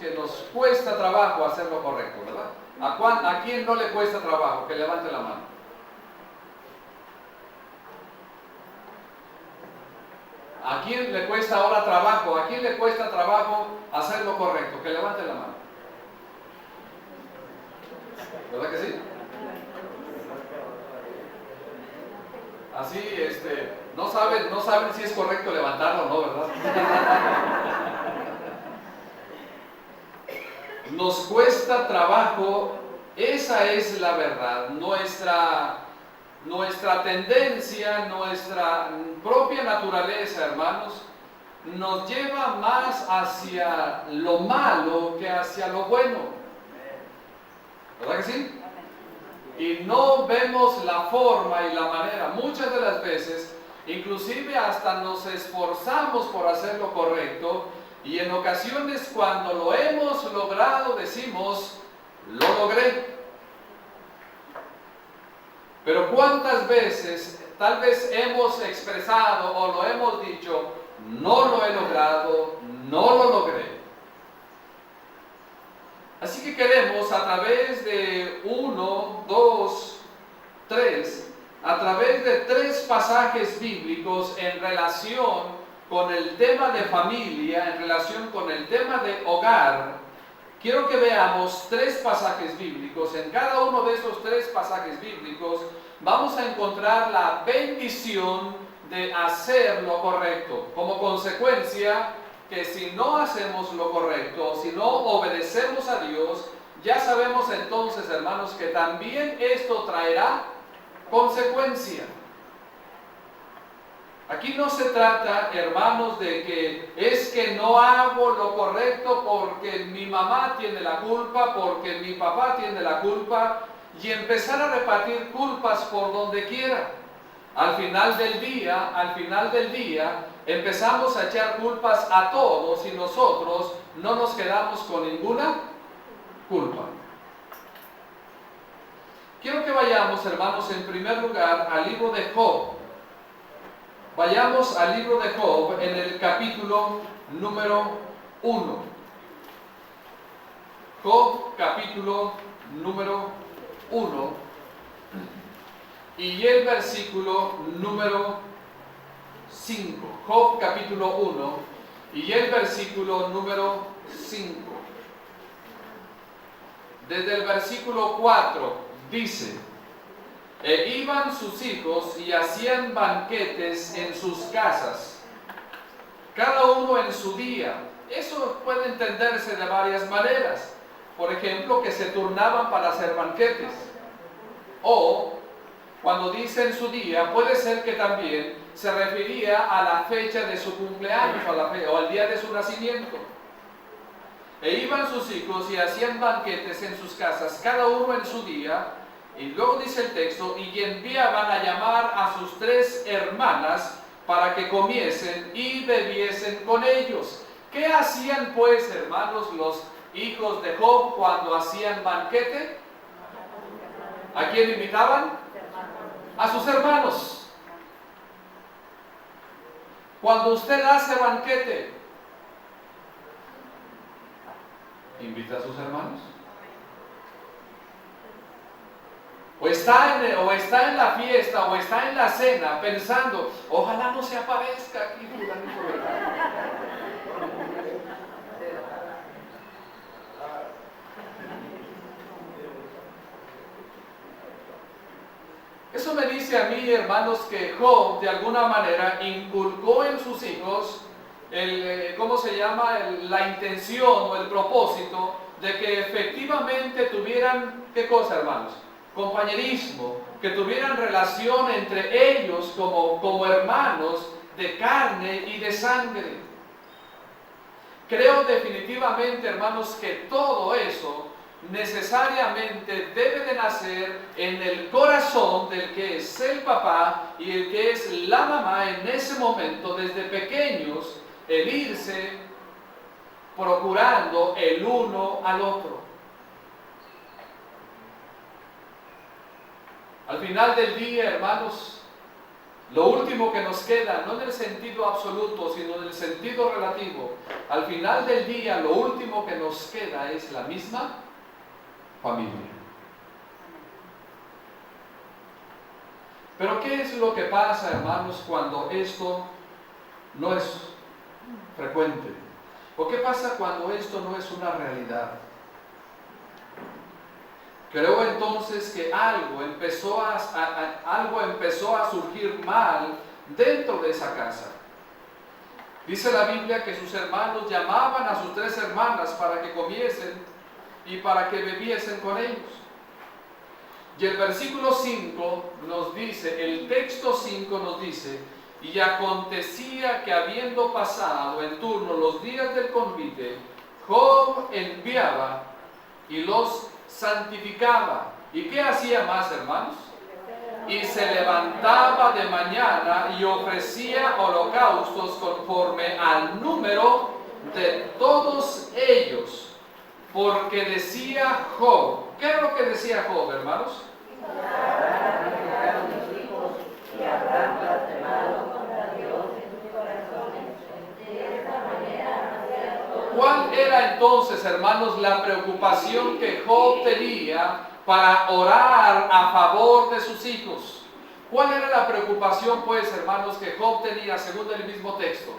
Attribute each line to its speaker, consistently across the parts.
Speaker 1: Que nos cuesta trabajo hacer lo correcto, ¿verdad? ¿A quién no le cuesta trabajo? Que levante la mano. ¿A quién le cuesta ahora trabajo? ¿A quién le cuesta trabajo hacer lo correcto? Que levante la mano. ¿Verdad que sí? Así, no saben si es correcto levantarlo o no, ¿verdad? Nos cuesta trabajo, esa es la verdad. Nuestra tendencia, nuestra propia naturaleza, hermanos, nos lleva más hacia lo malo que hacia lo bueno. ¿Verdad que sí? Y no vemos la forma y la manera. Muchas de las veces, inclusive hasta nos esforzamos por hacer lo correcto, y en ocasiones cuando lo hemos logrado decimos, lo logré. Pero ¿cuántas veces tal vez hemos expresado o lo hemos dicho, no lo he logrado, no lo logré? Así que queremos a través de 1, 2, 3, a través de 3 pasajes bíblicos en relación con el tema de familia, en relación con el tema de hogar, quiero que veamos 3 pasajes bíblicos. En cada uno de esos 3 pasajes bíblicos vamos a encontrar la bendición de hacer lo correcto. Como consecuencia, que si no hacemos lo correcto, si no obedecemos a Dios, ya sabemos entonces, hermanos, que también esto traerá consecuencia. Aquí no se trata, hermanos, de que es que no hago lo correcto porque mi mamá tiene la culpa, porque mi papá tiene la culpa, y empezar a repartir culpas por donde quiera. Al final del día, empezamos a echar culpas a todos y nosotros no nos quedamos con ninguna culpa. Quiero que vayamos, hermanos, en primer lugar al libro de Job. Vayamos al libro de Job en el capítulo número 1. Job, capítulo número 1. Y el versículo número 5. Job, capítulo 1. Y el versículo número 5. Desde el versículo 4 dice: E iban sus hijos y hacían banquetes en sus casas, cada uno en su día. Eso puede entenderse de varias maneras. Por ejemplo, que se turnaban para hacer banquetes. O, cuando dice en su día, puede ser que también se refería a la fecha de su cumpleaños o al día de su nacimiento. E iban sus hijos y hacían banquetes en sus casas, cada uno en su día. Y luego dice el texto, y enviaban a llamar a sus 3 hermanas para que comiesen y bebiesen con ellos. ¿Qué hacían pues, hermanos, los hijos de Job cuando hacían banquete? ¿A quién invitaban? A sus hermanos. Cuando usted hace banquete, ¿invita a sus hermanos? O está en la fiesta, o está en la cena, pensando, ojalá no se aparezca aquí fulanito, ¿verdad? Eso me dice a mí, hermanos, que Job, de alguna manera, inculcó en sus hijos, la intención o el propósito de que efectivamente tuvieran, ¿qué cosa, hermanos? Compañerismo, que tuvieran relación entre ellos como hermanos de carne y de sangre. Creo definitivamente, hermanos, que todo eso necesariamente debe de nacer en el corazón del que es el papá y el que es la mamá en ese momento, desde pequeños, el irse procurando el uno al otro. Al final del día, hermanos, Lo último que nos queda, no en el sentido absoluto, sino en el sentido relativo, al final del día, lo último que nos queda es la misma familia. Pero ¿qué es lo que pasa, hermanos, cuando esto no es frecuente? ¿O qué pasa cuando esto no es una realidad? Creo entonces que algo empezó a surgir mal dentro de esa casa. Dice la Biblia que sus hermanos llamaban a sus 3 hermanas para que comiesen y para que bebiesen con ellos. Y el versículo 5 nos dice, el texto 5 nos dice, y acontecía que habiendo pasado en turno los días del convite, Job enviaba y los santificaba. ¿Y qué hacía más, hermanos? Y se levantaba de mañana y ofrecía holocaustos conforme al número de todos ellos. Porque decía Job, ¿qué es lo que decía Job, hermanos? ¿Cuál era entonces, hermanos, la preocupación que Job tenía para orar a favor de sus hijos? ¿Cuál era la preocupación, pues, hermanos, que Job tenía según el mismo texto?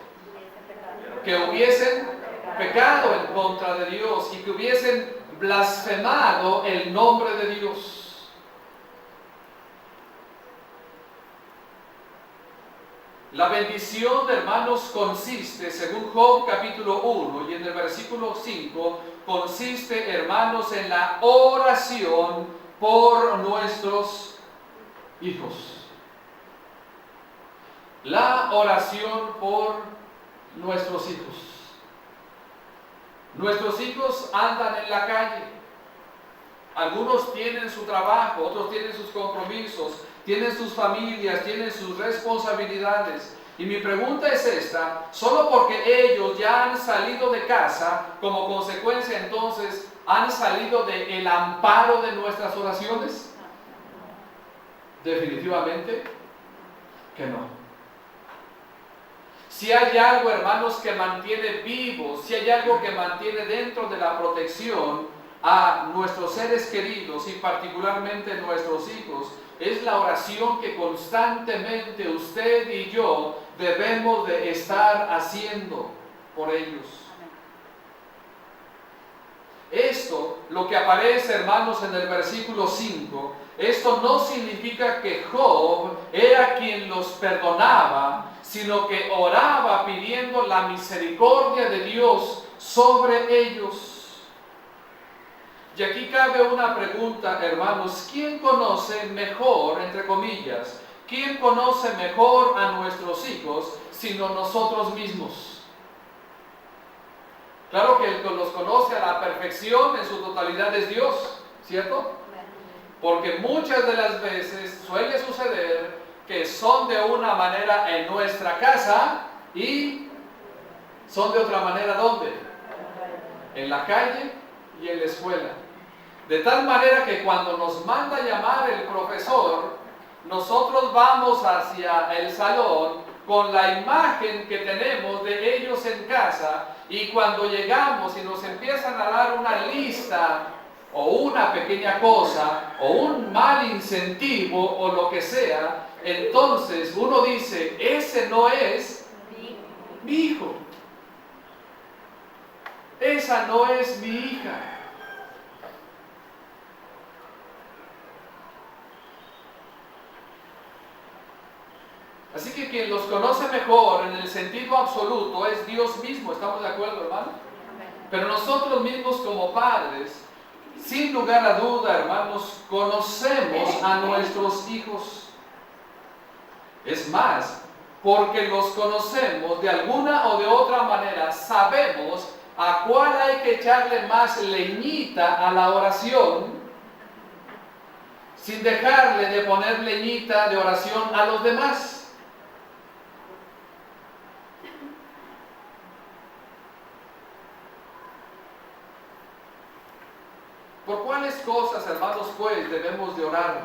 Speaker 1: Que hubiesen pecado en contra de Dios y que hubiesen blasfemado el nombre de Dios. La bendición, hermanos, consiste, según Job capítulo 1 y en el versículo 5, consiste, hermanos, en la oración por nuestros hijos. La oración por nuestros hijos. Nuestros hijos andan en la calle. Algunos tienen su trabajo, otros tienen sus compromisos, tienen sus familias, tienen sus responsabilidades. Y mi pregunta es esta: ¿solo porque ellos ya han salido de casa, como consecuencia entonces han salido del amparo de nuestras oraciones? Definitivamente que no. Si hay algo, hermanos, que mantiene vivos, si hay algo que mantiene dentro de la protección a nuestros seres queridos y particularmente nuestros hijos, es la oración que constantemente usted y yo debemos de estar haciendo por ellos. Esto, lo que aparece, hermanos, en el versículo 5, esto no significa que Job era quien los perdonaba, sino que oraba pidiendo la misericordia de Dios sobre ellos. Y aquí cabe una pregunta, hermanos: ¿quién conoce mejor, entre comillas, quién conoce mejor a nuestros hijos sino nosotros mismos? Claro que el que los conoce a la perfección en su totalidad es Dios, ¿cierto? Porque muchas de las veces suele suceder que son de una manera en nuestra casa y son de otra manera, ¿dónde? En la calle y en la escuela. De tal manera que cuando nos manda llamar el profesor, nosotros vamos hacia el salón con la imagen que tenemos de ellos en casa, y cuando llegamos y nos empiezan a dar una lista o una pequeña cosa o un mal incentivo o lo que sea, entonces uno dice: ese no es mi hijo, esa no es mi hija. Así que quien los conoce mejor en el sentido absoluto es Dios mismo. ¿Estamos de acuerdo, hermano? Pero nosotros mismos como padres, sin lugar a duda, hermanos, conocemos a nuestros hijos. Es más, porque los conocemos de alguna o de otra manera, sabemos a cuál hay que echarle más leñita a la oración, sin dejarle de poner leñita de oración a los demás. ¿Por cuáles cosas, hermanos, pues debemos de orar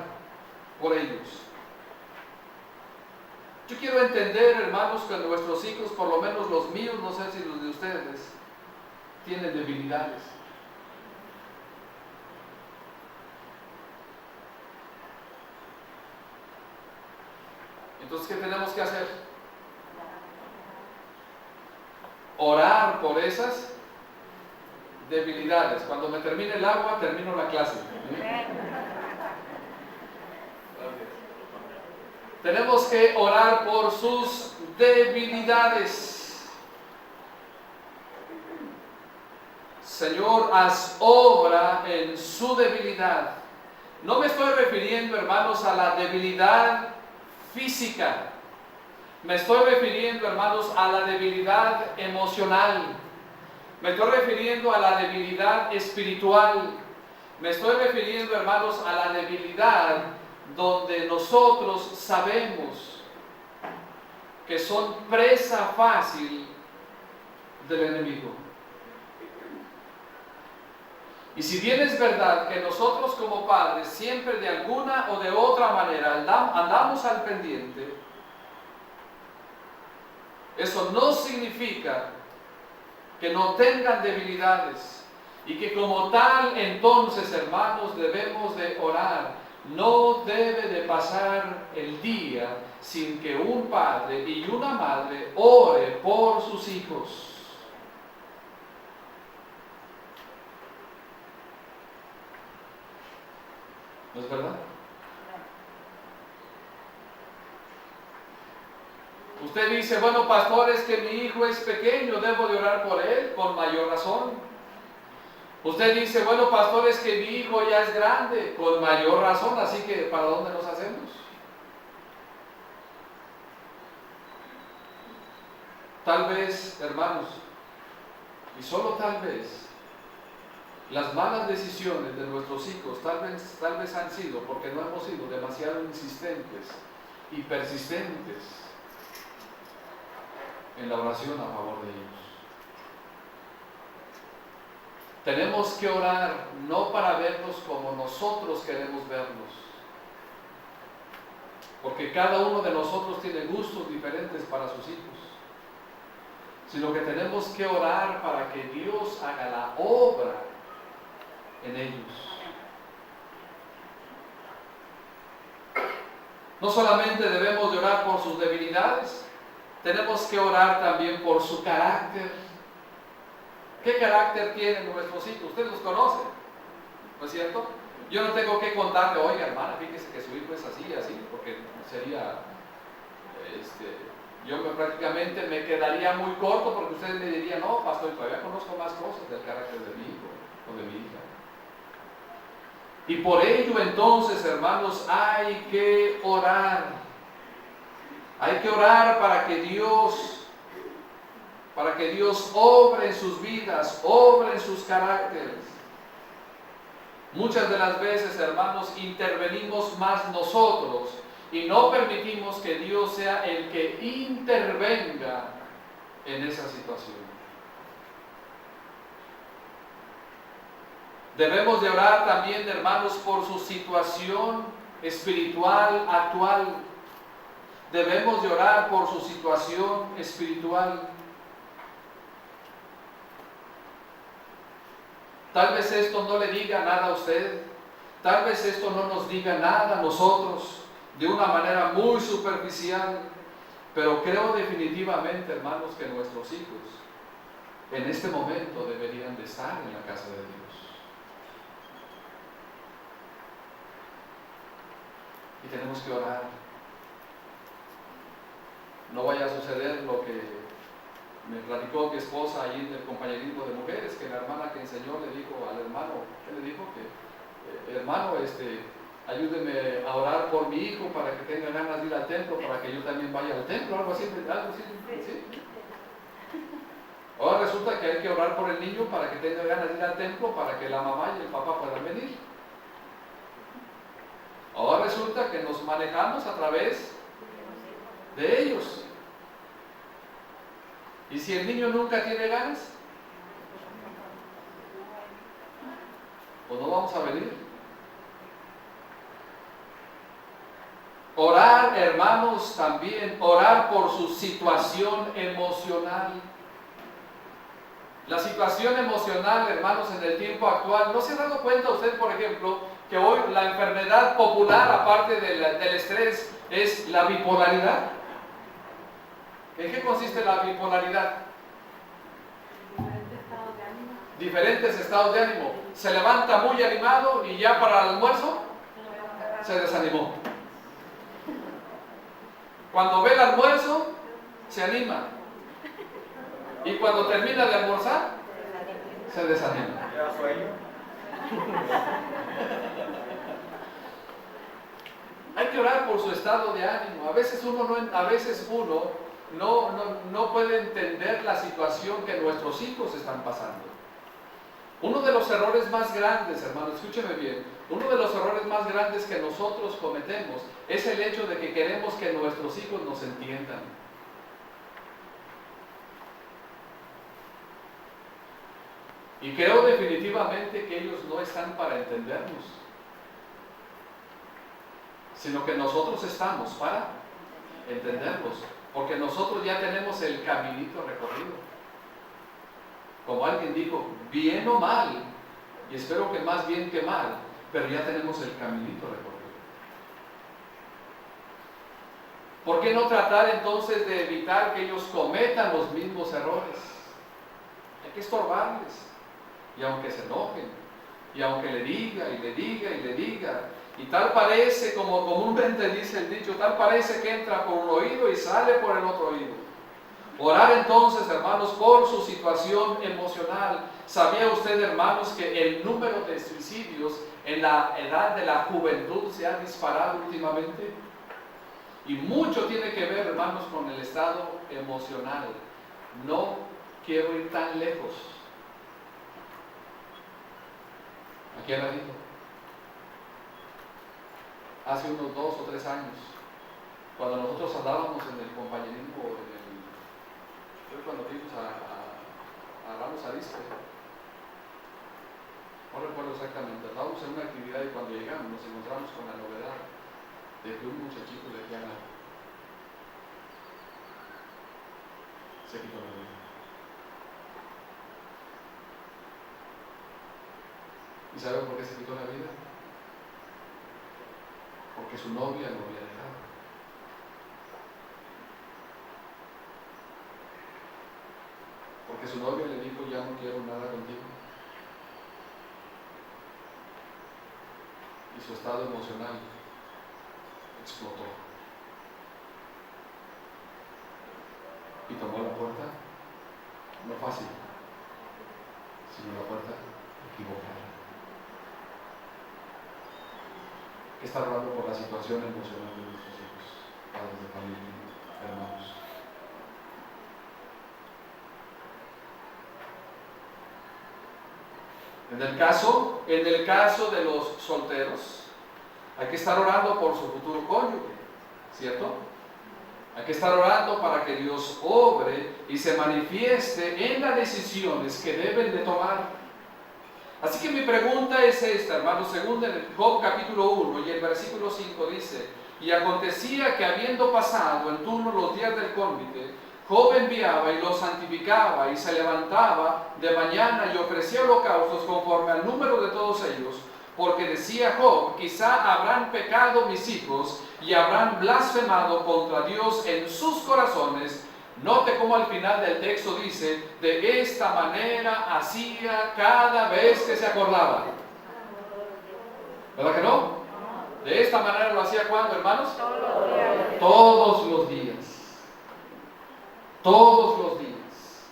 Speaker 1: por ellos? Yo quiero entender, hermanos, que nuestros hijos, por lo menos los míos, no sé si los de ustedes, tienen debilidades. Entonces, ¿qué tenemos que hacer? Orar por esas debilidades. Cuando me termine el agua, termino la clase. Tenemos que orar por sus debilidades. Señor, haz obra en su debilidad. No me estoy refiriendo, hermanos, a la debilidad física. Me estoy refiriendo, hermanos, a la debilidad emocional. Me estoy refiriendo a la debilidad espiritual. Me estoy refiriendo, hermanos, a la debilidad donde nosotros sabemos que son presa fácil del enemigo. Y si bien es verdad que nosotros como padres siempre de alguna o de otra manera andamos al pendiente, eso no significa que no tengan debilidades y que como tal entonces, hermanos, debemos de orar. No debe de pasar el día sin que un padre y una madre ore por sus hijos. ¿No es verdad? Usted dice, bueno, pastor, es que mi hijo es pequeño, debo de orar por él, con mayor razón. Usted dice, bueno, pastor, es que mi hijo ya es grande, con mayor razón, así que ¿para dónde nos hacemos? Tal vez, hermanos, y solo tal vez, las malas decisiones de nuestros hijos tal vez han sido porque no hemos sido demasiado insistentes y persistentes en la oración a favor de ellos. Tenemos que orar no para verlos como nosotros queremos verlos, porque cada uno de nosotros tiene gustos diferentes para sus hijos, sino que tenemos que orar para que Dios haga la obra en ellos. No solamente debemos de orar por sus debilidades, tenemos que orar también por su carácter. ¿Qué carácter tienen nuestros hijos? Ustedes los conocen, ¿no es cierto? Yo no tengo que contarle, oiga hermana, fíjese que su hijo es así, así, porque sería, prácticamente me quedaría muy corto, porque ustedes me dirían, no, pastor, todavía conozco más cosas del carácter de mi hijo o de mi hija. Y por ello entonces, hermanos, hay que orar. Hay que orar para que Dios obre en sus vidas, obre en sus caracteres. Muchas de las veces, hermanos, intervenimos más nosotros y no permitimos que Dios sea el que intervenga en esa situación. Debemos de orar también, hermanos, por su situación espiritual actual. Debemos de orar por su situación espiritual. Tal vez esto no le diga nada a usted, tal vez esto no nos diga nada a nosotros de una manera muy superficial, pero creo definitivamente, hermanos, que nuestros hijos en este momento deberían de estar en la casa de Dios. Y tenemos que orar. No vaya a suceder lo que me platicó mi esposa allí en el compañerismo de mujeres, que la hermana que enseñó le dijo al hermano, ¿qué le dijo? Que hermano, ayúdeme a orar por mi hijo para que tenga ganas de ir al templo, para que yo también vaya al templo, algo así, ¿sí? Ahora resulta que hay que orar por el niño para que tenga ganas de ir al templo, para que la mamá y el papá puedan venir. Ahora resulta que nos manejamos a través de ellos. ¿Y si el niño nunca tiene ganas? Pues no vamos a venir. Orar orar, hermanos, también orar por su situación emocional. La situación emocional, hermanos, en el tiempo actual, ¿no se ha dado cuenta usted, por ejemplo, que hoy la enfermedad popular, aparte del estrés, es la bipolaridad? ¿En qué consiste la bipolaridad? Diferentes estados de ánimo. Se levanta muy animado y ya para el almuerzo se desanimó. Cuando ve el almuerzo, se anima. Y cuando termina de almorzar, se desanima. Hay que orar por su estado de ánimo. A veces uno no puede entender la situación que nuestros hijos están pasando. Uno de los errores más grandes, hermano, escúcheme bien, uno de los errores más grandes que nosotros cometemos es el hecho de que queremos que nuestros hijos nos entiendan. Y creo definitivamente que ellos no están para entendernos, sino que nosotros estamos para entenderlos, porque nosotros ya tenemos el caminito recorrido. Como alguien dijo, bien o mal, y espero que más bien que mal, pero ya tenemos el caminito recorrido. ¿Por qué no tratar entonces de evitar que ellos cometan los mismos errores? Hay que estorbarles. Y aunque se enojen, y aunque le diga, y le diga, y le diga, y tal parece, como comúnmente dice el dicho, tal parece que entra por un oído y sale por el otro oído. Orar entonces, hermanos, por su situación emocional. ¿Sabía usted, hermanos, que el número de suicidios en la edad de la juventud se ha disparado últimamente? Y mucho tiene que ver, hermanos, con el estado emocional. No quiero ir tan lejos. Aquí al ladito. Hace unos 2 o 3 años, cuando nosotros andábamos en el compañerismo, fue cuando fuimos a Ramos Arizpe. No recuerdo exactamente, estábamos en una actividad y cuando llegamos nos encontramos con la novedad de que un muchachito de aquí a la se quitó la vida. ¿Y sabe por qué se quitó la vida? Porque su novia lo había dejado. Porque su novia le dijo, ya no quiero nada contigo. Y su estado emocional explotó. Y tomó la puerta, no fácil, sino la puerta equivocada. Que está hablando por la situación emocional de nuestros hijos, padres de familia, hermanos. En el caso de los solteros, hay que estar orando por su futuro cónyuge, ¿cierto? Hay que estar orando para que Dios obre y se manifieste en las decisiones que deben de tomar. Así que mi pregunta es esta, hermanos, según en Job capítulo 1 y el versículo 5 dice: y acontecía que habiendo pasado en turno los días del cónyuge, Job enviaba y los santificaba y se levantaba de mañana y ofrecía holocaustos conforme al número de todos ellos, porque decía Job, quizá habrán pecado mis hijos y habrán blasfemado contra Dios en sus corazones. Note cómo al final del texto dice, de esta manera hacía cada vez que se acordaba. ¿Verdad que no? De esta manera lo hacía ¿cuándo, hermanos? Todos los días. Todos los días.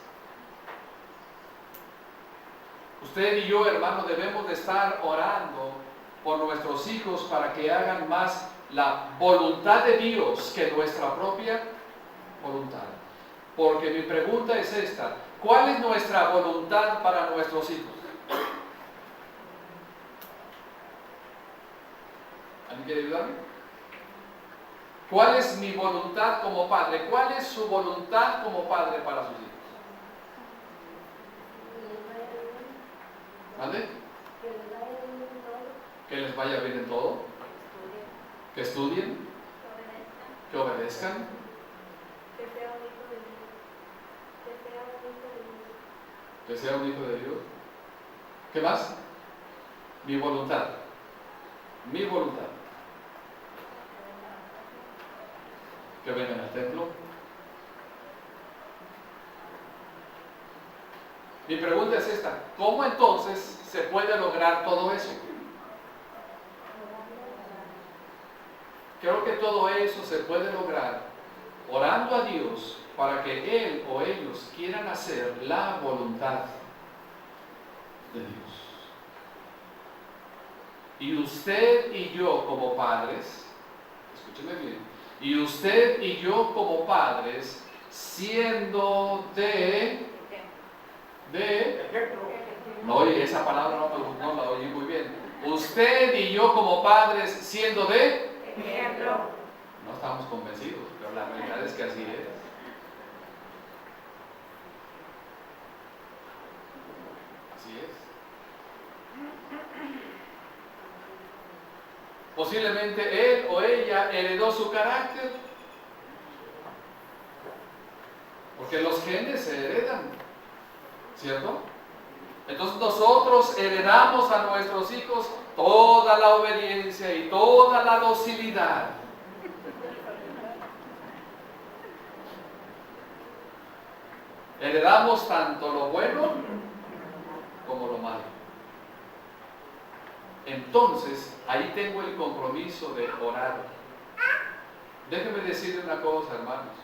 Speaker 1: Usted y yo, hermano, debemos de estar orando por nuestros hijos para que hagan más la voluntad de Dios que nuestra propia voluntad. Porque mi pregunta es esta: ¿cuál es nuestra voluntad para nuestros hijos? ¿Alguien quiere ayudarme? ¿Cuál es mi voluntad como padre? ¿Cuál es su voluntad como padre para sus hijos? ¿Vale? Que les vaya bien en todo. Que estudien. que obedezcan,
Speaker 2: Que sea un hijo de Dios. Que sea un hijo de Dios.
Speaker 1: que sea un hijo de Dios. ¿Qué más? Mi voluntad. Mi voluntad. Que vengan al templo. Mi pregunta es esta: ¿cómo entonces se puede lograr todo eso? Creo que todo eso se puede lograr orando a Dios para que Él o ellos quieran hacer la voluntad de Dios. Y usted y yo como padres, escúcheme bien, y usted y yo como padres, siendo no oye, esa palabra no la oí muy bien. Usted y yo como padres, siendo
Speaker 2: Ejemplo.
Speaker 1: no estamos convencidos, pero la realidad es que así es. Así es. Posiblemente él o ella heredó su carácter, porque los genes se heredan, ¿cierto? Entonces nosotros heredamos a nuestros hijos toda la obediencia y toda la docilidad. Heredamos tanto lo bueno como lo malo. Entonces, ahí tengo el compromiso de orar. Déjenme decirle una cosa, hermanos.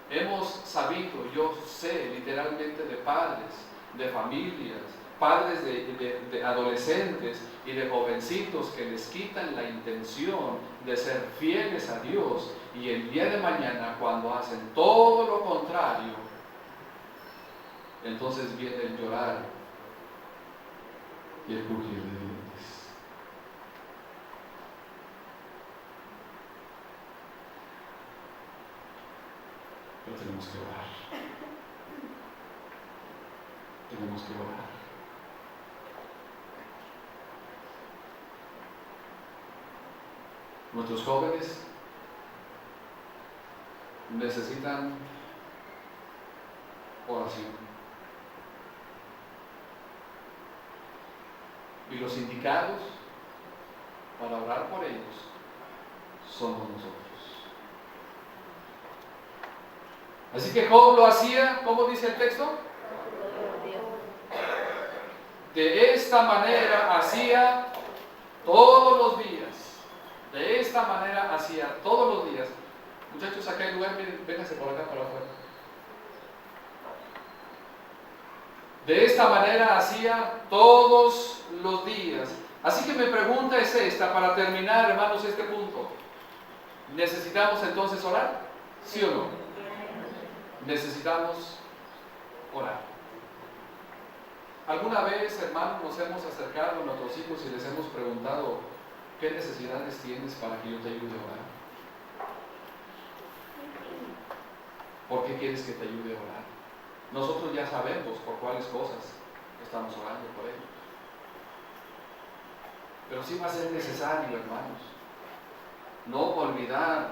Speaker 1: Hemos sabido, yo sé literalmente de padres, de familias, padres de adolescentes y de jovencitos que les quitan la intención de ser fieles a Dios, y el día de mañana, cuando hacen todo lo contrario, entonces viene el llorar y el crujir de dientes. Pero tenemos que orar. Tenemos que orar. Nuestros jóvenes necesitan oración. Y los indicados para orar por ellos somos nosotros. Así que Job lo hacía, ¿cómo dice el texto? De esta manera hacía todos los días. De esta manera hacía todos los días. Muchachos, acá hay lugar, miren, vénganse por acá para afuera. De esta manera hacía todos los días. Así que mi pregunta es esta, para terminar, hermanos, este punto. ¿Necesitamos entonces orar? ¿Sí o no? Necesitamos orar. ¿Alguna vez, hermanos, nos hemos acercado a nuestros hijos y les hemos preguntado: ¿qué necesidades tienes para que yo te ayude a orar? ¿Por qué quieres que te ayude a orar? Nosotros ya sabemos por cuáles cosas estamos orando por ellos. Pero sí va a ser necesario, hermanos, no olvidar,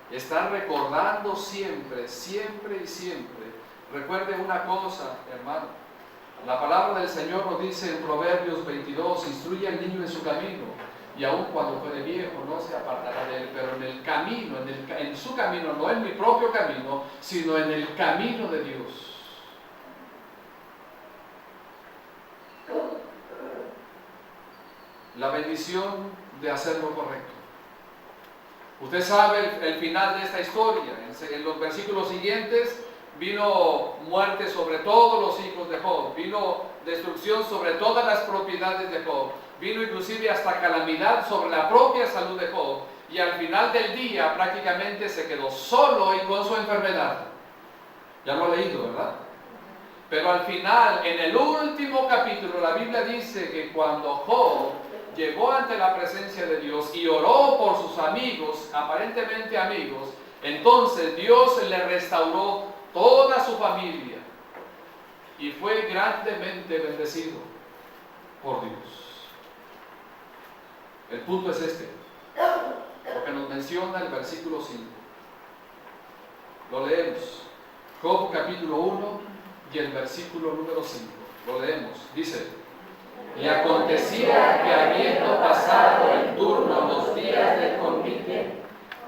Speaker 1: estar recordando siempre, siempre y siempre. Recuerde una cosa, hermano. La palabra del Señor nos dice en Proverbios 22: instruye al niño en su camino, y aun cuando fuere viejo no se apartará de él. Pero en el camino, en su camino, no en mi propio camino, sino en el camino de Dios. La bendición de hacer lo correcto. Usted sabe el final de esta historia. En los versículos siguientes vino muerte sobre todos los hijos de Job, vino destrucción sobre todas las propiedades de Job, vino inclusive hasta calamidad sobre la propia salud de Job, y al final del día prácticamente se quedó solo y con su enfermedad. Ya lo ha leído, ¿verdad? Pero al final, en el último capítulo, la Biblia dice que cuando Job llegó ante la presencia de Dios y oró por sus amigos, aparentemente amigos, entonces Dios le restauró toda su familia y fue grandemente bendecido por Dios. El punto es este, lo que nos menciona el versículo 5. Lo leemos. Job capítulo 1 y el versículo número 5. Lo leemos. Dice: y acontecía que habiendo pasado el turno los días del convite,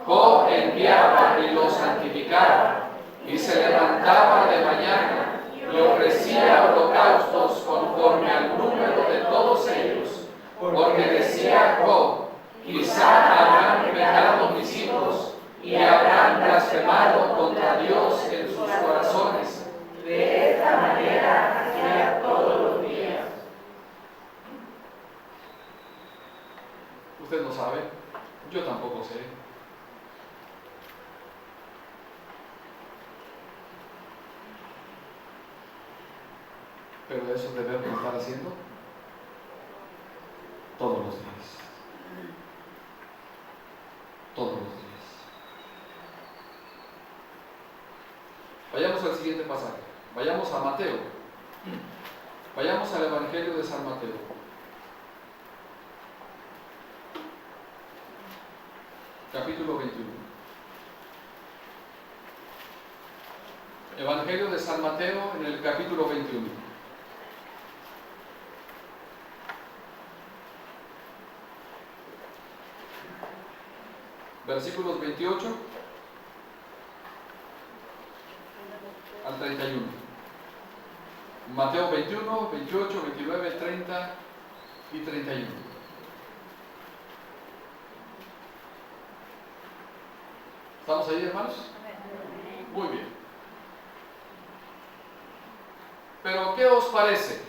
Speaker 1: Job enviaba y los santificaba, y se levantaba de mañana y ofrecía holocaustos conforme al número de todos ellos, porque decía Job: quizá habrán pecado mis hijos y habrán blasfemado contra Dios en sus corazones.
Speaker 3: De esta manera hacía todos los días.
Speaker 1: Usted no sabe, yo tampoco sé. Pero eso debemos estar haciendo todos los días. Todos los días. Vayamos al siguiente pasaje. Vayamos a Mateo. Vayamos al Evangelio de San Mateo. Capítulo 21. Evangelio de San Mateo en el capítulo 21. Versículos 28 al 31. Mateo 21, 28, 29, 30 y 31. ¿Estamos ahí, hermanos? Muy bien. Pero, ¿qué os parece?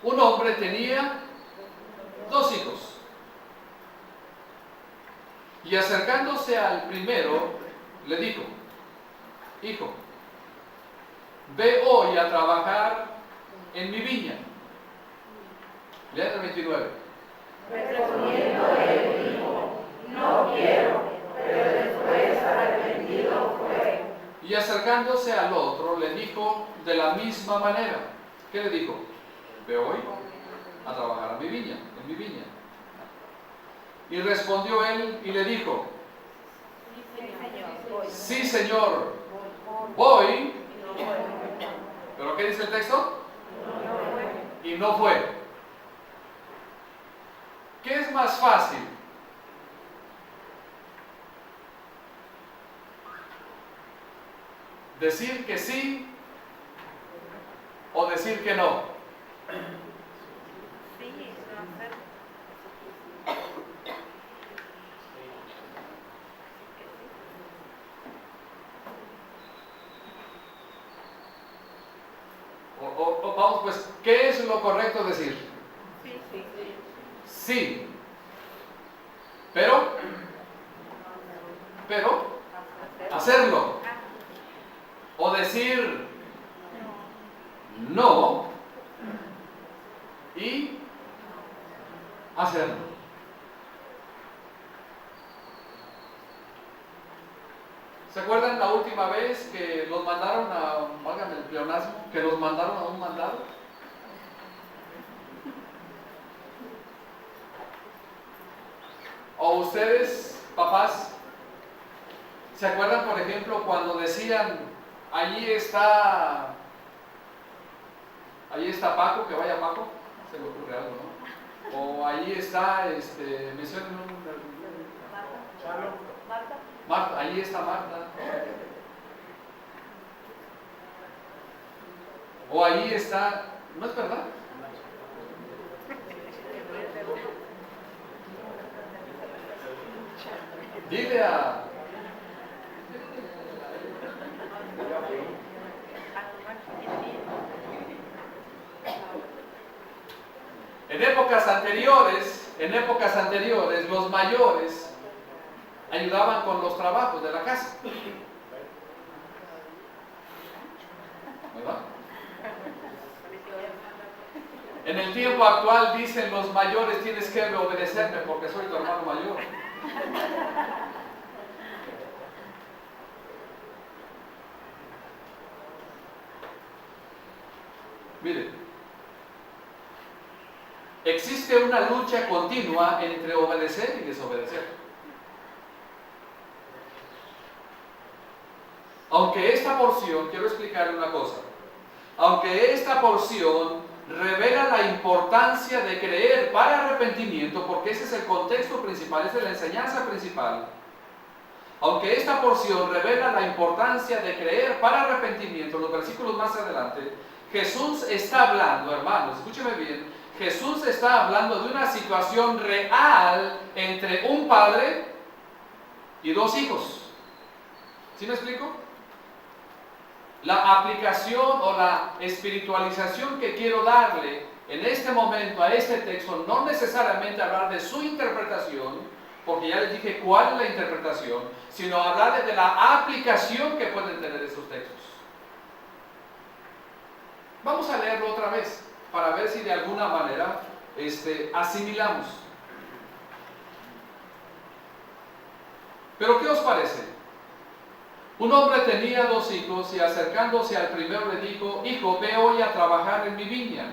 Speaker 1: Un hombre tenía 2 hijos. Y acercándose al primero, le dijo: hijo, ve hoy a trabajar en mi viña. Lean el 29.
Speaker 3: Respondiendo él dijo: no quiero, pero después arrepentido fue.
Speaker 1: Y acercándose al otro, le dijo de la misma manera. ¿Qué le dijo? Ve hoy a trabajar en mi viña. Y respondió él y le dijo: sí, Señor, voy. ¿Pero qué dice el texto? Y no fue. ¿Qué es más fácil? ¿Decir que sí o decir que no? Vamos pues, ¿qué es lo correcto decir? Sí. Pero hacerlo. O decir no y hacerlo. ¿Se acuerdan la última vez que los mandaron válgame el pleonasmo, que los mandaron a un mandado? ¿O ustedes, papás, se acuerdan, por ejemplo, cuando decían: allí está Paco, que vaya Paco? Se le ocurre algo, ¿no? O allí está, mencionen un... Marta, allí está Marta. O allí está... ¿No es verdad? Dile a... En épocas anteriores, los mayores ayudaban con los trabajos de la casa. ¿Verdad? En el tiempo actual dicen los mayores: tienes que obedecerme porque soy tu hermano mayor. Mire, existe una lucha continua entre obedecer y desobedecer. Aunque esta porción, quiero explicarle una cosa, aunque esta porción revela la importancia de creer para arrepentimiento, porque ese es el contexto principal, esa es la enseñanza principal. Aunque esta porción revela la importancia de creer para arrepentimiento, los versículos más adelante, Jesús está hablando, hermanos, escúcheme bien, Jesús está hablando de una situación real entre un padre y dos hijos. ¿Sí me explico? La aplicación o la espiritualización que quiero darle en este momento a este texto, no necesariamente hablar de su interpretación, porque ya les dije cuál es la interpretación, sino hablar de la aplicación que pueden tener estos textos. Vamos a leerlo otra vez, para ver si de alguna manera asimilamos. Pero ¿qué os parece? Un hombre tenía dos hijos y acercándose al primero le dijo: hijo, ve hoy a trabajar en mi viña.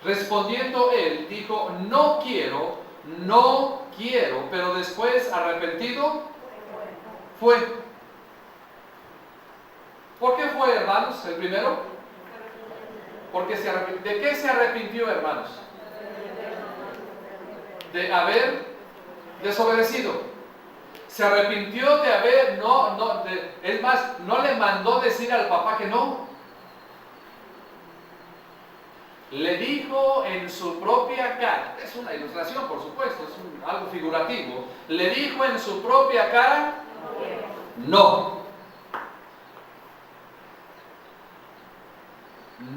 Speaker 1: Respondiendo él, dijo: no quiero, pero después arrepentido fue. ¿Por qué fue, hermanos, el primero? Porque ¿de qué se arrepintió, hermanos? De haber desobedecido. Se arrepintió de haber, es más, no le mandó decir al papá que no. Le dijo en su propia cara, es una ilustración por supuesto, es algo figurativo, le dijo en su propia cara, no.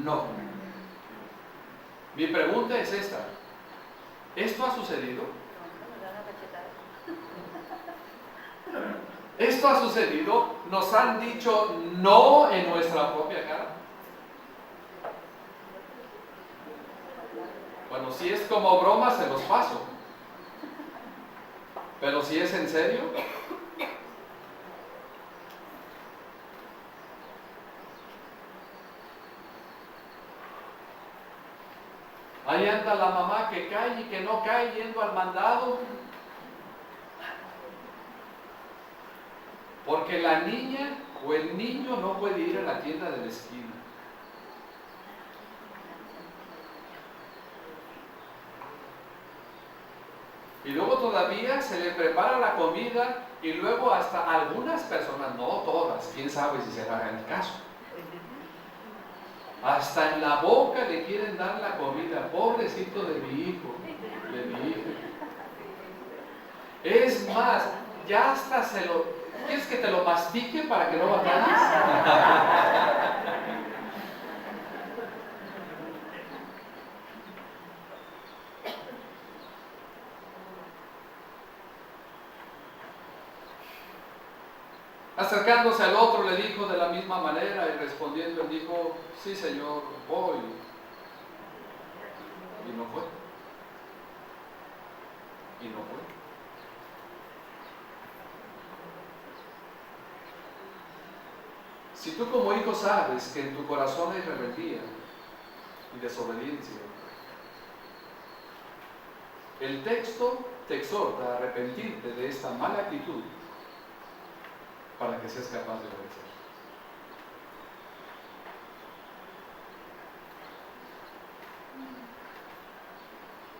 Speaker 1: No. Mi pregunta es esta: ¿esto ha sucedido? ¿Esto ha sucedido? ¿Nos han dicho no en nuestra propia cara? Bueno, si es como broma se los paso, pero si es en serio, ahí anda la mamá que cae y que no cae yendo al mandado, porque la niña o el niño no puede ir a la tienda de la esquina. Y luego todavía se le prepara la comida y luego hasta algunas personas, no todas, quién sabe si será el caso, hasta en la boca le quieren dar la comida. Pobrecito de mi hijo, de mi hija. Es más, ya hasta ¿quieres que te lo mastique para que no batalles? Acercándose al otro le dijo de la misma manera y respondiendo él dijo: sí, Señor, voy. Y no fue. Y no fue. Si tú como hijo sabes que en tu corazón hay rebeldía y desobediencia, el texto te exhorta a arrepentirte de esta mala actitud para que seas capaz de obedecer.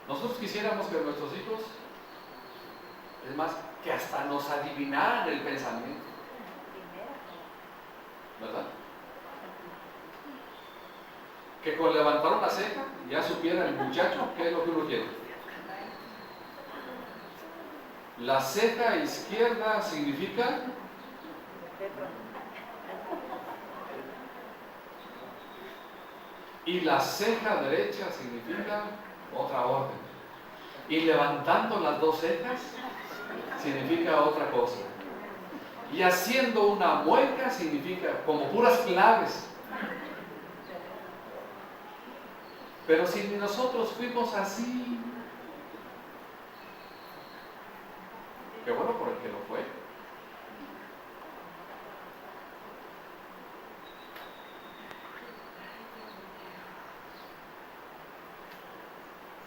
Speaker 1: Nosotros quisiéramos que nuestros hijos, es más, que hasta nos adivinaran el pensamiento, ¿verdad? Que con levantar una ceja ya supiera el muchacho qué es lo que uno quiere. La ceja izquierda significa y la ceja derecha significa otra orden. Y levantando las dos cejas significa otra cosa. Y haciendo una mueca significa como puras claves. Pero si nosotros fuimos así, qué bueno por el que lo fue.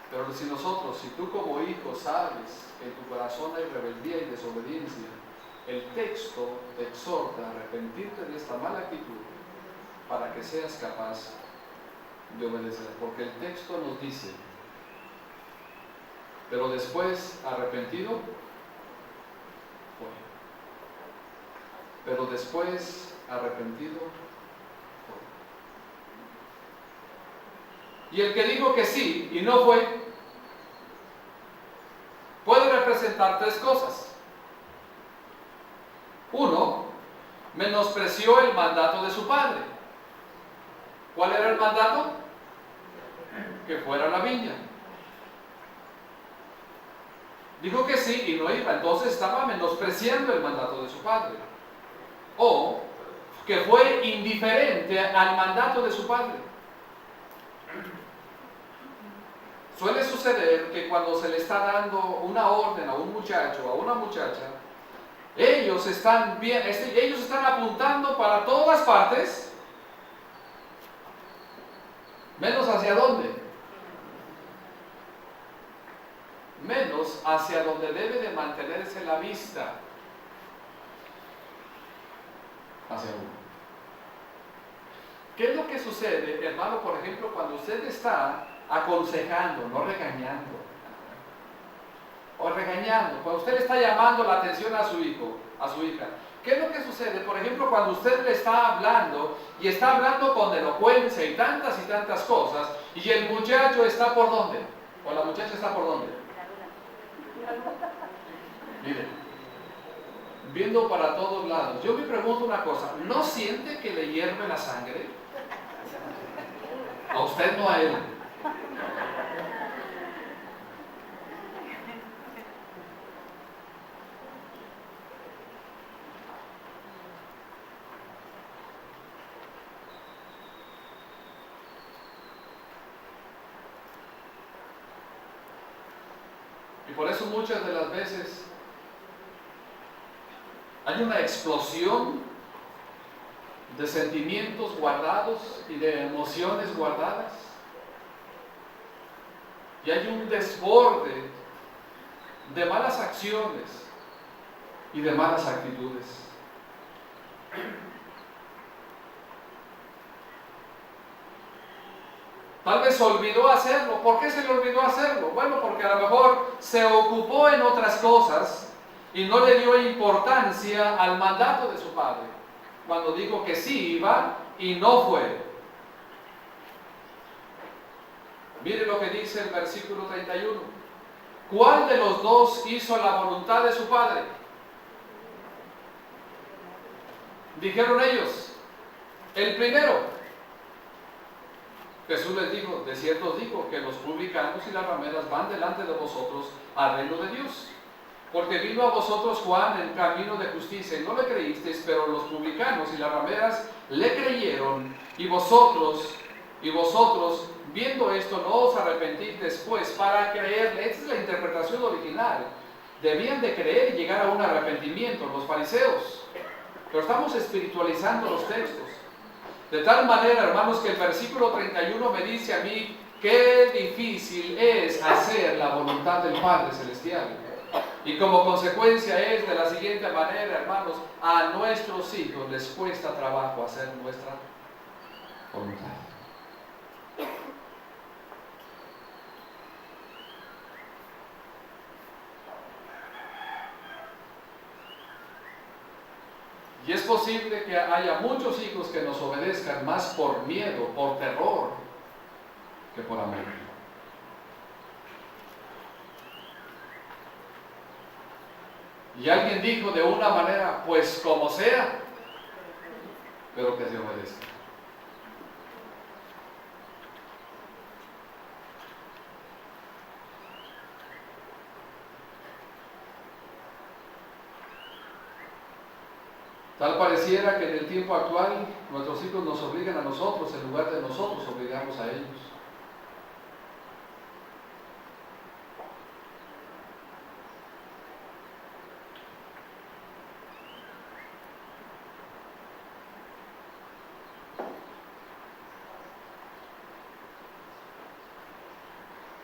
Speaker 1: Pero si tú como hijo sabes que en tu corazón hay rebeldía y desobediencia, el texto te exhorta a arrepentirte de esta mala actitud para que seas capaz de obedecer. Porque el texto nos dice, pero después arrepentido fue. Pero después arrepentido fue. Y el que dijo que sí y no fue, puede representar tres cosas. Uno, menospreció el mandato de su padre. ¿Cuál era el mandato? Que fuera a la viña. Dijo que sí y no iba, entonces estaba menospreciando el mandato de su padre. O que fue indiferente al mandato de su padre. Suele suceder que cuando se le está dando una orden a un muchacho o a una muchacha, ellos están apuntando para todas partes, menos hacia dónde. Menos hacia donde debe de mantenerse la vista, hacia uno. ¿Qué es lo que sucede, hermano, por ejemplo, cuando usted está aconsejando, no regañando, o regañando, cuando usted le está llamando la atención a su hijo, a su hija? ¿Qué es lo que sucede, por ejemplo, cuando usted le está hablando y está hablando con elocuencia y tantas cosas, y el muchacho está por dónde? ¿O la muchacha está por dónde? Mire, viendo para todos lados. Yo me pregunto una cosa, ¿no siente que le hierve la sangre? A usted, no a él. Y por eso muchas de las veces hay una explosión de sentimientos guardados y de emociones guardadas. Y hay un desborde de malas acciones y de malas actitudes. Tal vez se olvidó hacerlo. ¿Por qué se le olvidó hacerlo? Bueno, porque a lo mejor se ocupó en otras cosas y no le dio importancia al mandato de su padre, cuando dijo que sí iba y no fue. Mire lo que dice el versículo 31. ¿Cuál de los dos hizo la voluntad de su padre? Dijeron ellos, el primero. Jesús les dijo, de cierto os digo, que los publicanos y las rameras van delante de vosotros al reino de Dios. Porque vino a vosotros Juan en camino de justicia y no le creísteis, pero los publicanos y las rameras le creyeron, y vosotros, viendo esto, no os arrepentís después para creerle. Esta es la interpretación original. Debían de creer y llegar a un arrepentimiento los fariseos. Pero estamos espiritualizando los textos. De tal manera, hermanos, que el versículo 31 me dice a mí qué difícil es hacer la voluntad del Padre Celestial. Y como consecuencia es de la siguiente manera, hermanos, a nuestros hijos les cuesta trabajo hacer nuestra voluntad. Y es posible que haya muchos hijos que nos obedezcan más por miedo, por terror, que por amor. Y alguien dijo de una manera, pues como sea, pero que se obedezca. Tal pareciera que en el tiempo actual nuestros hijos nos obligan a nosotros en lugar de nosotros obligarnos a ellos.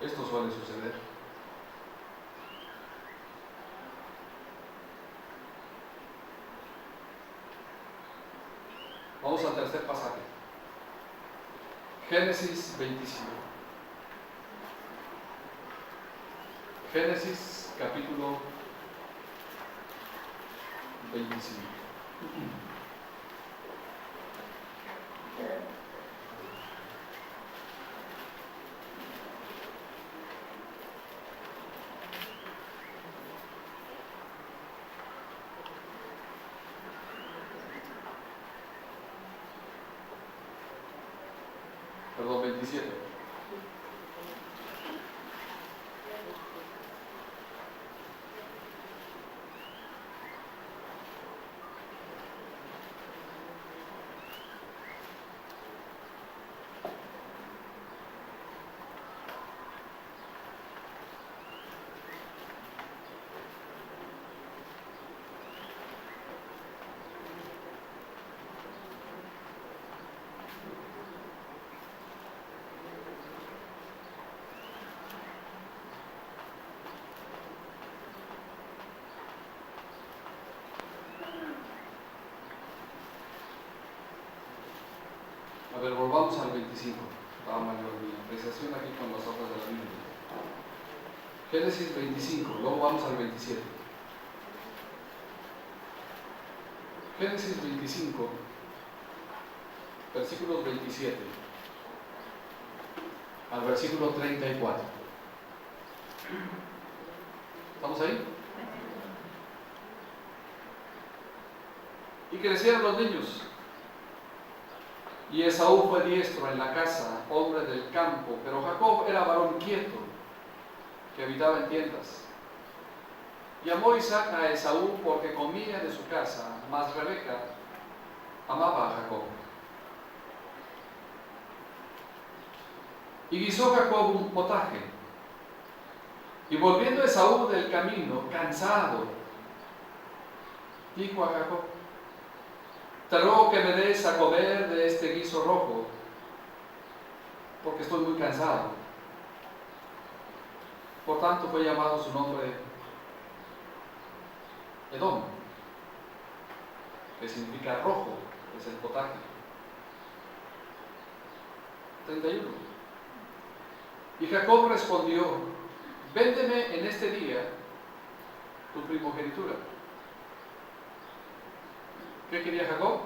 Speaker 1: Esto suele suceder. Vamos al tercer pasaje. Génesis 25. Génesis capítulo 25. Perdón, 27. A ver, volvamos al 25. Estaba mal mi apreciación aquí con las hojas de la Biblia. Génesis 25, luego vamos al 27. Génesis 25, versículos 27 al versículo 34. ¿Estamos ahí? Y crecieron los niños. Y Esaú fue diestro en la casa, hombre del campo, pero Jacob era varón quieto, que habitaba en tiendas. Y amó Isaac a Esaú porque comía de su casa, mas Rebeca amaba a Jacob. Y guisó Jacob un potaje. Y volviendo Esaú del camino, cansado, dijo a Jacob: te ruego que me des a comer de este guiso rojo, porque estoy muy cansado. Por tanto fue llamado su nombre Edom, que significa rojo, es el potaje. 31. Y Jacob respondió: véndeme en este día tu primogenitura. ¿Qué quería Jacob?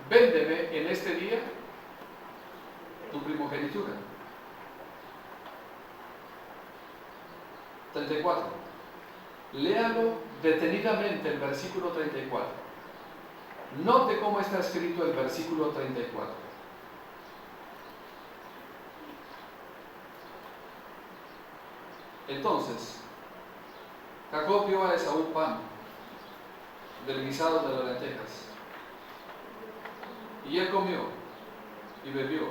Speaker 1: Véndeme en este día tu primogenitura. 34. Léalo detenidamente el versículo 34. Note cómo está escrito el versículo 34. Entonces, Jacob dio a Esaú pan del guisado de las lentejas, y él comió y bebió,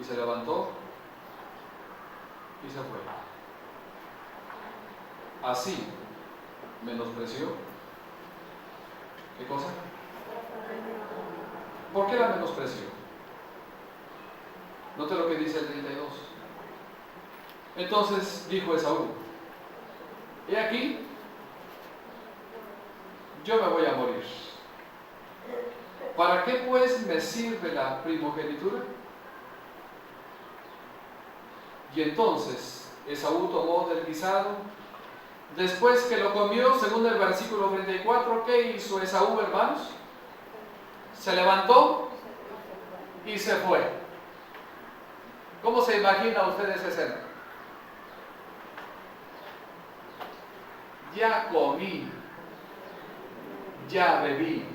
Speaker 1: y se levantó y se fue. Así menospreció. ¿Qué cosa? ¿Por qué la menospreció? Note lo que dice el 32. Entonces dijo Esaú: he aquí, yo me voy a morir. ¿Para qué pues me sirve la primogenitura? Y entonces Esaú tomó del guisado, después que lo comió, según el versículo 34, ¿qué hizo Esaú, hermanos? Se levantó y se fue. ¿Cómo se imagina usted esa escena? Ya comí, ya bebí.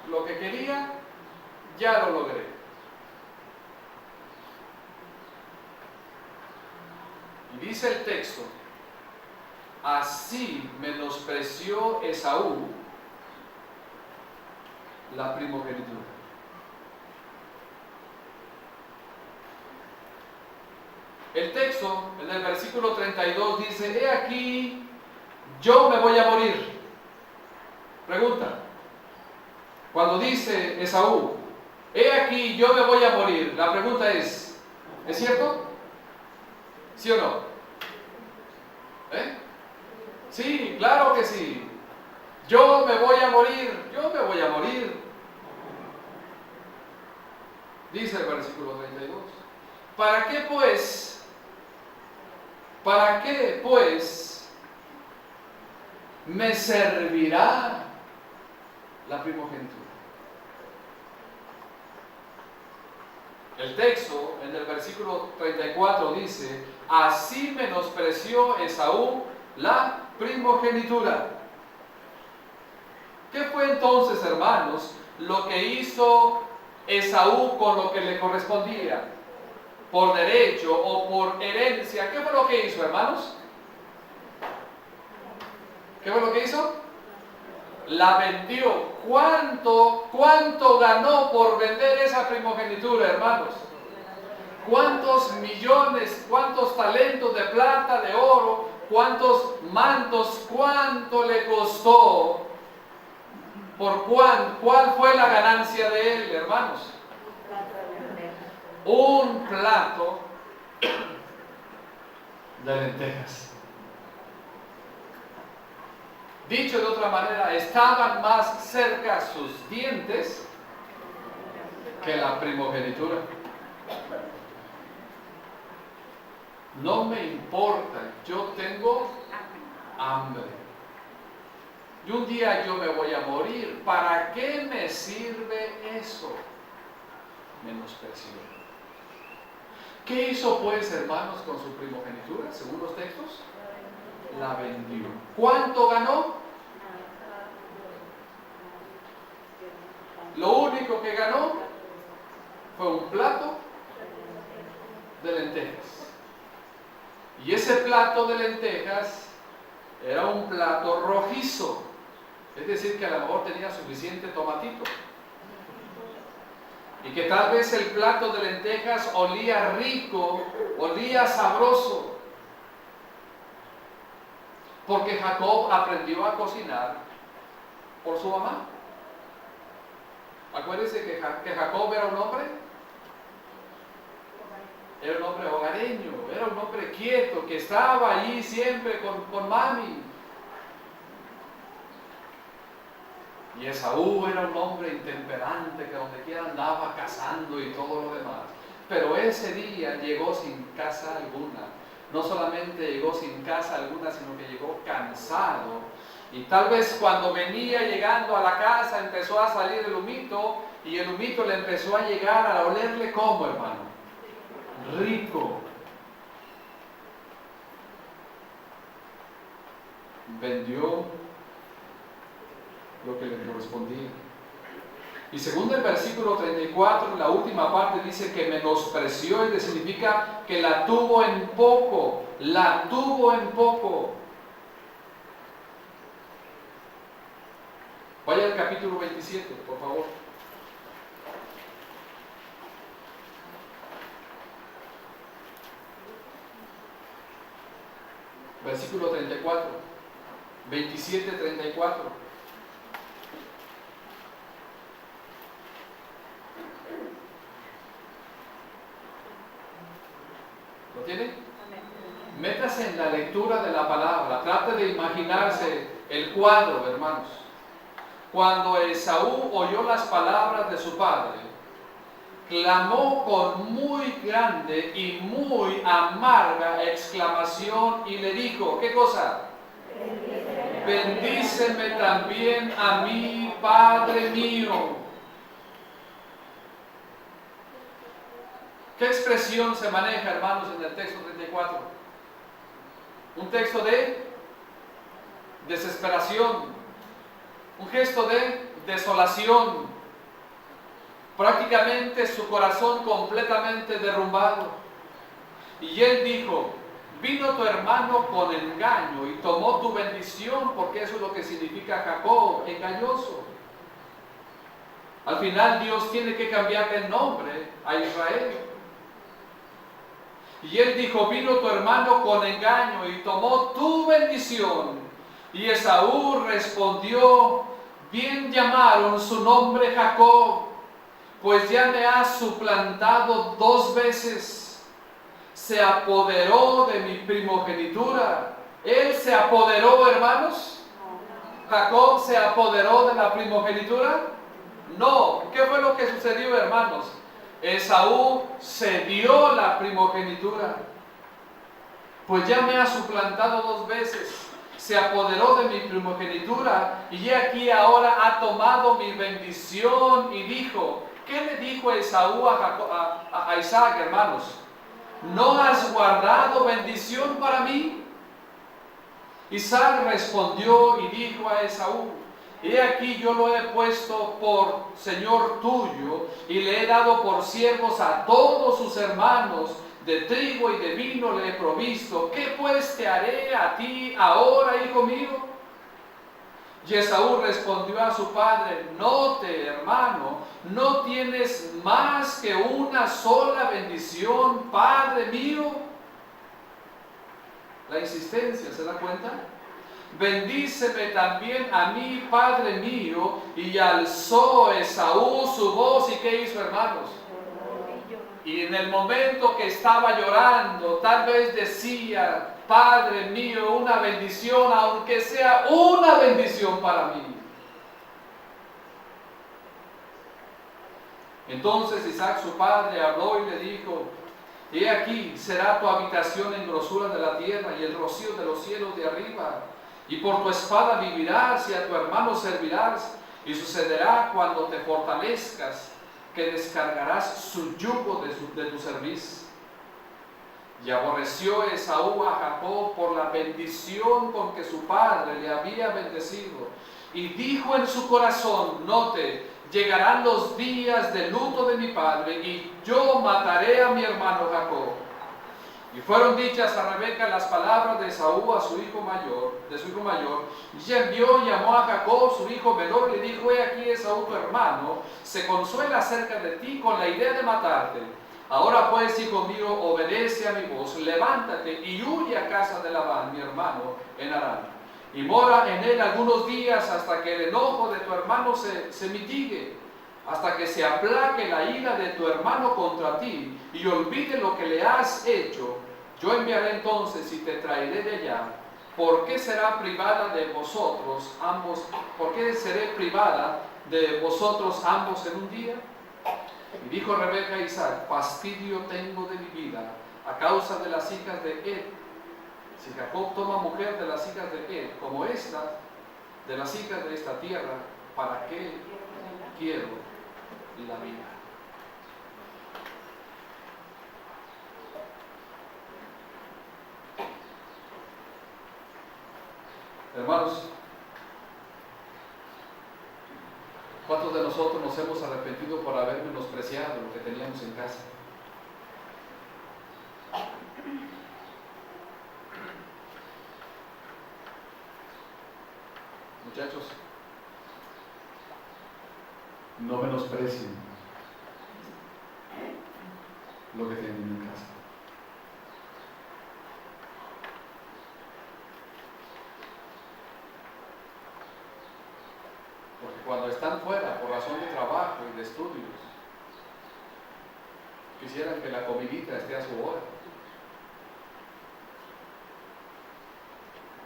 Speaker 1: Lo que quería, ya lo logré. Y dice el texto: así menospreció Esaú la primogenitura. El texto en el versículo 32 dice: he aquí, yo me voy a morir. Pregunta: cuando dice Esaú, he aquí, yo me voy a morir, la pregunta es cierto? ¿Sí o no? ¿Eh? Sí, claro que sí. Yo me voy a morir, yo me voy a morir. Dice el versículo 32. ¿Para qué pues? ¿Para qué pues me servirá la primogenitura? El texto en el versículo 34 dice: así menospreció Esaú la primogenitura. ¿Qué fue entonces, hermanos, lo que hizo Esaú con lo que le correspondía? ¿Por derecho o por herencia? ¿Qué fue lo que hizo, hermanos? ¿Qué fue lo que hizo? La vendió. ¿Cuánto ganó por vender esa primogenitura, hermanos? ¿Cuántos millones, cuántos talentos de plata, de oro, cuántos mantos, cuánto le costó? ¿Cuál fue la ganancia de él, hermanos? Un plato de lentejas. Dicho de otra manera, estaban más cerca sus dientes que la primogenitura. No me importa, yo tengo hambre. Y un día yo me voy a morir. ¿Para qué me sirve eso? Menosprecio. ¿Qué hizo pues, hermanos, con su primogenitura, según los textos? La vendió. ¿Cuánto ganó? Lo único que ganó fue un plato de lentejas. Y ese plato de lentejas era un plato rojizo. Es decir, que a lo mejor tenía suficiente tomatito. Y que tal vez el plato de lentejas olía rico, olía sabroso. Porque Jacob aprendió a cocinar por su mamá. Acuérdense que Jacob era un hombre hogareño, era un hombre quieto, que estaba allí siempre con mami. Y Esaú era un hombre intemperante, que donde quiera andaba cazando y todo lo demás. Pero ese día llegó sin casa alguna. No solamente llegó sin casa alguna, sino que llegó cansado. Y tal vez cuando venía llegando a la casa empezó a salir el humito, y el humito le empezó a llegar a olerle como, hermano, rico. Vendió lo que le correspondía. Y según el versículo 34, la última parte dice que menospreció, y significa que la tuvo en poco, la tuvo en poco. Vaya al capítulo 27, por favor. Versículo 34. 27, 34. ¿Lo tiene? Métase en la lectura de la palabra. Trate de imaginarse el cuadro, hermanos. Cuando Esaú oyó las palabras de su padre, clamó con muy grande y muy amarga exclamación y le dijo, ¿qué cosa? Bendíceme también a mí, Padre mío. ¿Qué expresión se maneja, hermanos, en el texto 34? Un texto de desesperación, un gesto de desolación, prácticamente su corazón completamente derrumbado. Y él dijo, vino tu hermano con engaño y tomó tu bendición, porque eso es lo que significa Jacob, engañoso. Al final Dios tiene que cambiarle el nombre a Israel. Y él dijo, vino tu hermano con engaño y tomó tu bendición. Y Esaú respondió, bien llamaron su nombre Jacob, pues ya me has suplantado 2 veces. Se apoderó de mi primogenitura Él se apoderó, hermanos. Jacob se apoderó de la primogenitura. No. ¿Qué fue lo que sucedió, hermanos? Esaú cedió la primogenitura. Pues ya me ha suplantado 2 veces. Se apoderó de mi primogenitura y aquí ahora ha tomado mi bendición. Y dijo, ¿qué le dijo Esaú a Isaac, hermanos? ¿No has guardado bendición para mí? Isaac respondió y dijo a Esaú, he aquí yo lo he puesto por señor tuyo y le he dado por siervos a todos sus hermanos, de trigo y de vino le he provisto. ¿Qué pues te haré a ti ahora, hijo mío? Y Esaú respondió a su padre, note, hermano, ¿no tienes más que una sola bendición, padre mío? La insistencia, ¿se da cuenta? Bendíceme también a mí, padre mío. Y alzó Esaú su voz. ¿Y qué hizo, hermanos? Y en el momento que estaba llorando, tal vez decía, Padre mío, una bendición, aunque sea una bendición para mí. Entonces Isaac su padre habló y le dijo, he aquí será tu habitación en grosura de la tierra y el rocío de los cielos de arriba. Y por tu espada vivirás y a tu hermano servirás. Y sucederá cuando te fortalezcas que descargarás su yugo de tu cerviz. Y aborreció Esaú a Jacob por la bendición con que su padre le había bendecido. Y dijo en su corazón, note, llegarán los días de luto de mi padre y yo mataré a mi hermano Jacob. Y fueron dichas a Rebeca las palabras de Esaú a su hijo mayor, y ella envió y llamó a Jacob, su hijo menor, y le dijo, he aquí Esaú tu hermano, se consuela acerca de ti con la idea de matarte. Ahora pues, hijo mío, obedece a mi voz, levántate y huye a casa de Labán, mi hermano, en Harán, y mora en él algunos días hasta que el enojo de tu hermano se mitigue, hasta que se aplaque la ira de tu hermano contra ti y olvide lo que le has hecho. Yo enviaré entonces y te traeré de allá. ¿Por qué será privada de vosotros ambos? ¿Por qué seré privada de vosotros ambos en un día? Y dijo Rebeca a Isaac, fastidio tengo de mi vida a causa de las hijas de Ed. Si Jacob toma mujer de las hijas de Ed, como esta, de las hijas de esta tierra, ¿para qué quiero la vida? Hermanos, ¿cuántos de nosotros nos hemos arrepentido por haber menospreciado lo que teníamos en casa? Muchachos, no menosprecien lo que tienen en casa. Porque cuando están fuera por razón de trabajo y de estudios, quisieran que la comidita esté a su hora.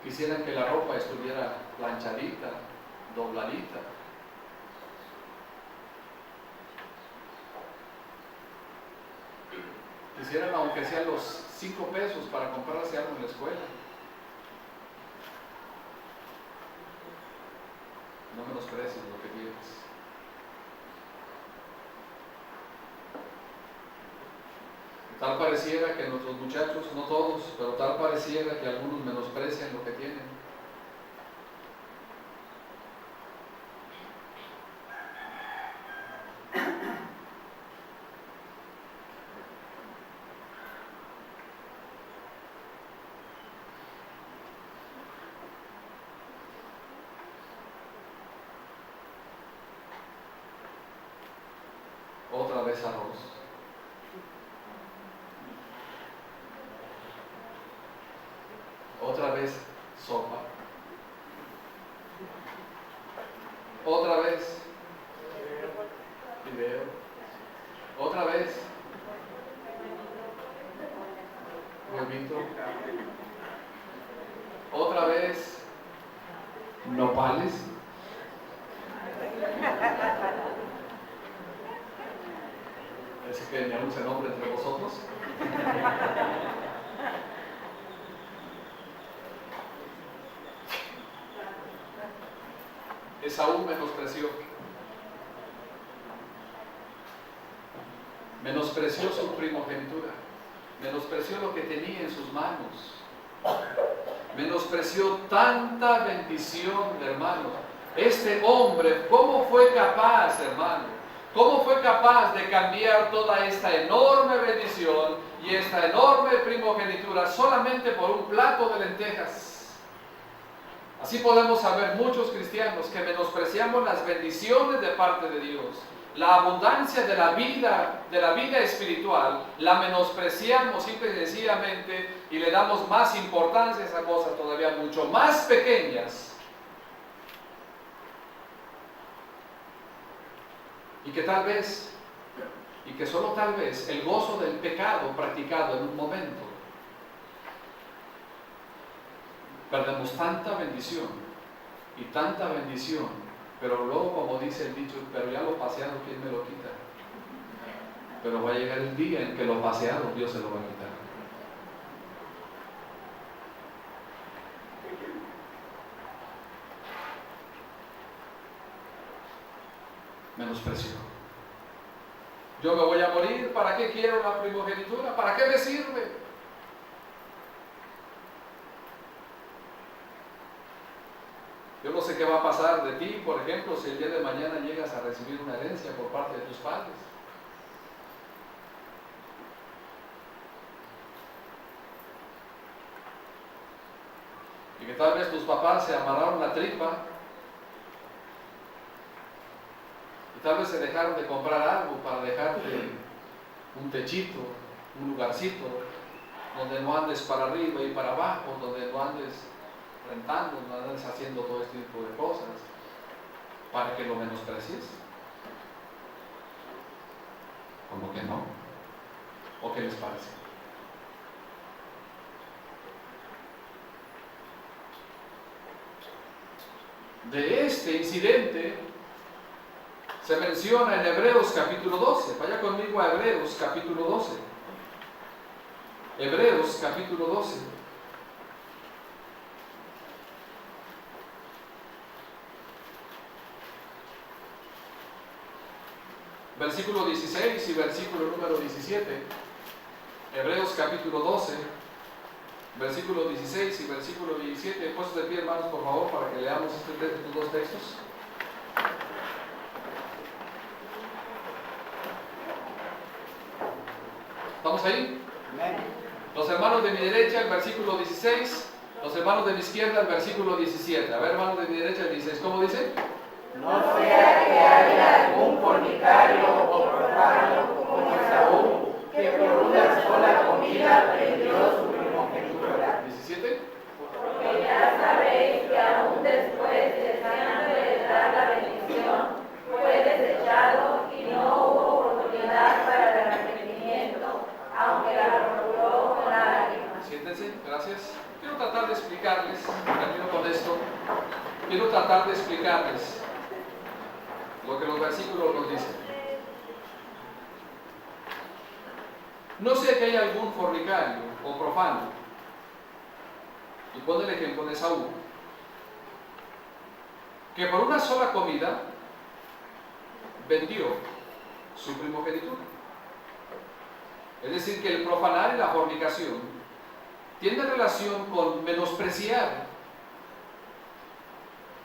Speaker 1: Quisieran que la ropa estuviera planchadita, dobladita. Quisieran aunque sean los 5 pesos para comprarse algo en la escuela. No menosprecies lo que tienes. Tal pareciera que nuestros muchachos, no todos, pero tal pareciera que algunos menosprecian lo que tienen. Otra vez arroz. Otra vez sopa. Otra vez video. Otra vez huevito. que me anuncia el nombre entre vosotros. Esaú menospreció su primogenitura, menospreció lo que tenía en sus manos, menospreció tanta bendición, hermano. Este hombre, ¿cómo fue capaz, hermano? ¿Cómo fue capaz de cambiar toda esta enorme bendición y esta enorme primogenitura solamente por un plato de lentejas? Así podemos saber muchos cristianos que menospreciamos las bendiciones de parte de Dios. La abundancia de la vida espiritual, la menospreciamos simple y sencillamente y le damos más importancia a esas cosas todavía mucho más pequeñas. Y que tal vez, y que solo tal vez, el gozo del pecado practicado en un momento, perdemos tanta bendición, pero luego, como dice el dicho, pero ya lo paseado, ¿quién me lo quita? Pero va a llegar el día en que lo paseado Dios se lo va a quitar. Menosprecio. Yo me voy a morir, ¿para qué quiero la primogenitura? ¿Para qué me sirve? Yo no sé qué va a pasar de ti, por ejemplo, si el día de mañana llegas a recibir una herencia por parte de tus padres. Y que tal vez tus papás se amarraron la tripa y tal vez se dejaron de comprar algo para dejarte un techito, un lugarcito donde no andes para arriba y para abajo, donde no andes rentando, no andes haciendo todo este tipo de cosas para que lo menosprecies. ¿Cómo que no? ¿O qué les parece? De este incidente se menciona en Hebreos capítulo 12. Vaya conmigo a Hebreos capítulo 12. Hebreos capítulo 12. Versículo 16 y versículo número 17. Hebreos capítulo 12. Versículo 16 y versículo 17. Puestos de pie, hermanos, por favor, para que leamos estos dos textos. ¿Estamos ahí? Los hermanos de mi derecha, el versículo 16. Los hermanos de mi izquierda, el versículo 17. A ver, hermanos de mi derecha, el 16. ¿Cómo dice?
Speaker 3: No sea que haya algún fornicario o profano como Esaú, que por una sola comida perdió su primogenitura.
Speaker 1: 17.
Speaker 2: Porque ya sabéis que aún después, deseando heredar la bendición, fue desechado y no hubo oportunidad para el arrepentimiento, aunque la procuró con lágrimas.
Speaker 1: Siéntense, gracias. Quiero tratar de explicarles, termino con esto, quiero tratar de explicarles lo que los versículos nos dicen. No sé que haya algún fornicario o profano, y pone el ejemplo de Saúl, que por una sola comida vendió su primogenitura. Es decir, que el profanar y la fornicación tiene relación con menospreciar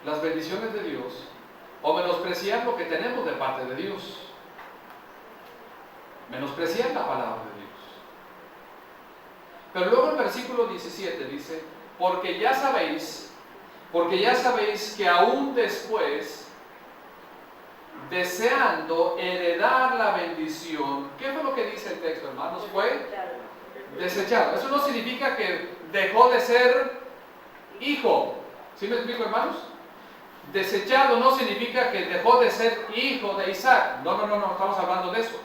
Speaker 1: las bendiciones de Dios o menospreciar lo que tenemos de parte de Dios, menospreciar la palabra de Dios. Pero luego el versículo 17 dice, porque ya sabéis que aún después, deseando heredar la bendición, ¿qué fue lo que dice el texto, hermanos? Fue desechado. Eso no significa que dejó de ser hijo. ¿Sí me explico, hermanos? Desechado no significa que dejó de ser hijo de Isaac. No, estamos hablando de eso.